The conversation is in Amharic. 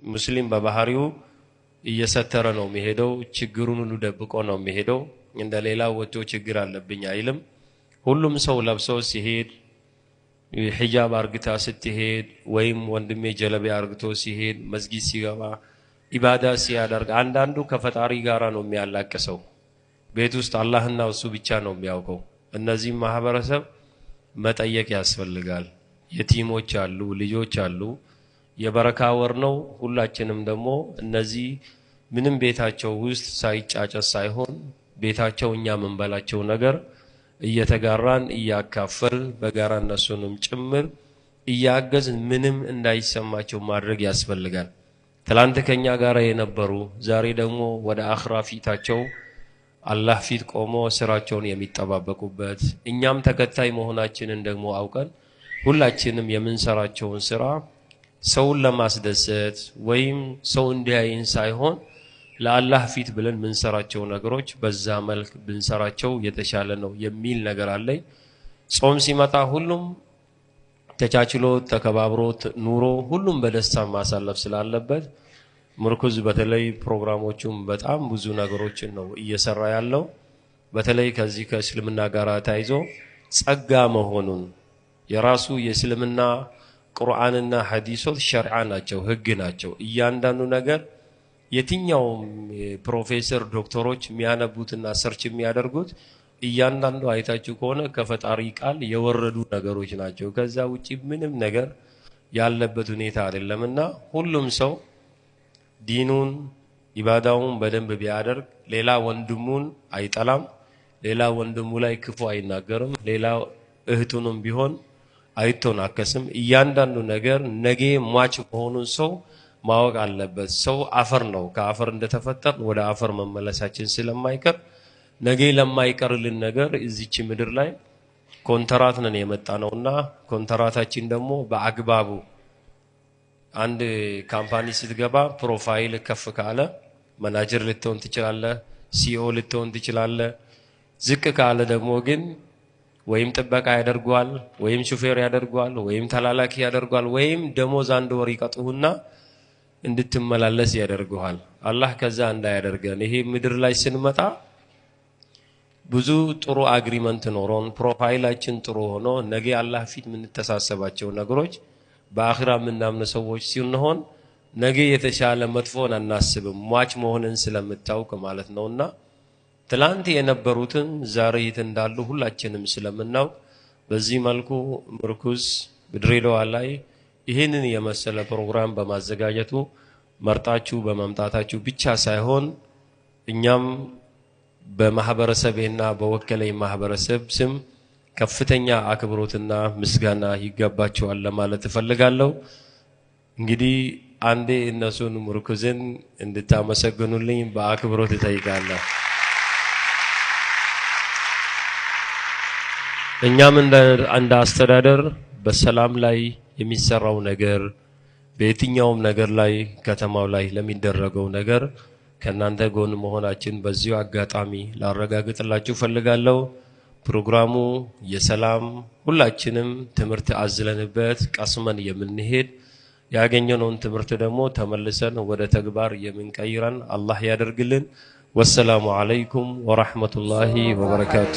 ሙስሊም በባህሪው እየሰተረ ነው የሚሄደው ችግሩን ሁሉ ደብቆ ነው የሚሄደው እንደሌላው ወጥቶ ችግር አለብኝ አይልም ሁሉም ሰው ለብሶ ሲሄድ ሒጃብ አርግታ ስትሄድ ወይም ወንድሜ ጀለቤ አርግቶ ሲሄድ መስጊድ ሲገባ ኢባዳ ሲያደርግ አንዳንዱ ከፈጣሪ ጋራ ነው የሚያላቀሰው ቤት ውስጥ አላህና እሱ ብቻ ነው የሚያውቀው እነዚህ ማህበረሰብ መጠየቅ ያስፈልጋል የቲሞች አሉ ልጆች አሉ የበረካ ወር ነው ሁላችንም ደግሞ እነዚህ ምንም ቤታቸው ውስጥ ሳይጫጨስ ሳይሆን ቤታቸው እኛ መንበላቸው ነገር እየተጋራን እያካፈል በጋራ እነሱንም ጭምር እያገዝ ምንም እንዳይሰማቸው ማድረግ ያስፈልጋል ትላንት ከኛ ጋር የነበሩ ዛሬ ደግሞ ወደ አኽራ ፊታቸው አላህ ፊት ቆሞ ስራቸውን የሚጠባበቁበት እኛም ተከታይ መሆናችንን ደግሞ አውቀን ሁላችንም የምንሰራቸውን ስራ ሰውን ለማስደሰት ወይም ሰው እንዲያይን ሳይሆን ለአላህ ፊት ብለን ምንሰራቸው ነገሮች በዛ መልክ ብንሰራቸው የተሻለ ነው የሚል ነገር አለኝ ጾም ሲመጣ ሁሉም ተቻችሎ ተከባብሮ ኑሮ ሁሉም በደስታ ማሳለፍ ስላለበት ምርኩዝ በተለይ ፕሮግራሞቹም በጣም ብዙ ነገሮችን ነው እየሰራ ያለው በተለይ ከዚህ ከእስልምና ጋር ታይዞ ጸጋ መሆኑን የራሱ የእስልምና ቁርአንና ሐዲሶች ሸርዓ ናቸው ህግ ናቸው እያንዳንዱ ነገር የትኛው ፕሮፌሰር ዶክተሮች የሚያነቡትና ሰርች የሚያደርጉት እያንዳንዱ አይታችሁ ከሆነ ከፈጣሪ ቃል የወረዱ ነገሮች ናቸው ከዛ ውጪ ምንም ነገር ያለበት ሁኔታ አይደለምና ሁሉም ሰው ዲኑን ኢባዳውን በደንብ ቢያደርግ ሌላ ወንድሙን አይጠላም ሌላ ወንድሙ ላይ ክፉ አይናገርም ሌላ እህቱንም ቢሆን አይተናከስም እያንዳንዱ ነገር ነገ ሟች መሆኑን ሰው ማወቅ አለበት ሰው አፈር ነው ከአፈር እንደተፈጠር ወደ አፈር መመለሳችን ስለማይቀር ነገ ለማይቀርልን ነገር እዚች ምድር ላይ ኮንትራት ነን የመጣነውና ኮንትራታችን ደግሞ በአግባቡ አንድ ካምፓኒ ስትገባ ፕሮፋይል ከፍ ካለ ማናጀር ልትሆን ትችላለህ ሲኦ ልትሆን ትችላለህ ዝቅ ካለ ደግሞ ግን ወይም ጥበቃ ያደርጓል ወይም ሹፌር ያደርጓል ወይም ተላላኪ ያደርጓል ወይም ደሞዝ አንድ ወር ይቀጥሁና እንድትመላለስ ያደርጓል አላህ ከዛ እንዳያደርገን ይሄ ምድር ላይ ስንመጣ ብዙ ጥሩ አግሪመንት ኖሮን ፕሮፋይላችን ጥሩ ሆኖ ነገ አላህ ፊት ምን ተሳሰባቸው ነገሮች በአኺራ ምናምን ሰዎች ሲሆን ነገ የተሻለ መጥፎን አናስብም ሟች መሆንን ስለምታውቅ ማለት ነውና ትላንት የነበሩትን ዛሬ እንዳሉ ሁላችንም ስለምናውቅ በዚህ መልኩ ምርኩዝ በድሬዳዋ ላይ ይሄንን የመሰለ ፕሮግራም በማዘጋጀቱ መርጣችሁ በመምጣታችሁ ብቻ ሳይሆን እኛም በማህበረሰብና በወከለኝ ማህበረሰብ ስም ከፍተኛ አክብሮትና ምስጋና ይገባቸዋል ለማለት እፈልጋለሁ እንግዲህ አንዴ እነሱን ምርኩዝን እንድታመሰግኑልኝ በአክብሮት እጠይቃለሁ እኛም እንደ አስተዳደር በሰላም ላይ የሚሰራው ነገር በየትኛውም ነገር ላይ ከተማው ላይ ለሚደረገው ነገር ከናንተ ጎን መሆናችን በዚሁ አጋጣሚ ላረጋግጥላችሁ ፈልጋለሁ ፕሮግራሙ የሰላም ሁላችንም ትምርት አዝለንበት ቀስመን የምንሄድ ያገኘነውን ትምርት ደግሞ ተመልሰን ወደ ተግባር የምንቀይረን አላህ ያደርግልን ወሰላሙ አለይኩም ወራህመቱላሂ ወበረካቱ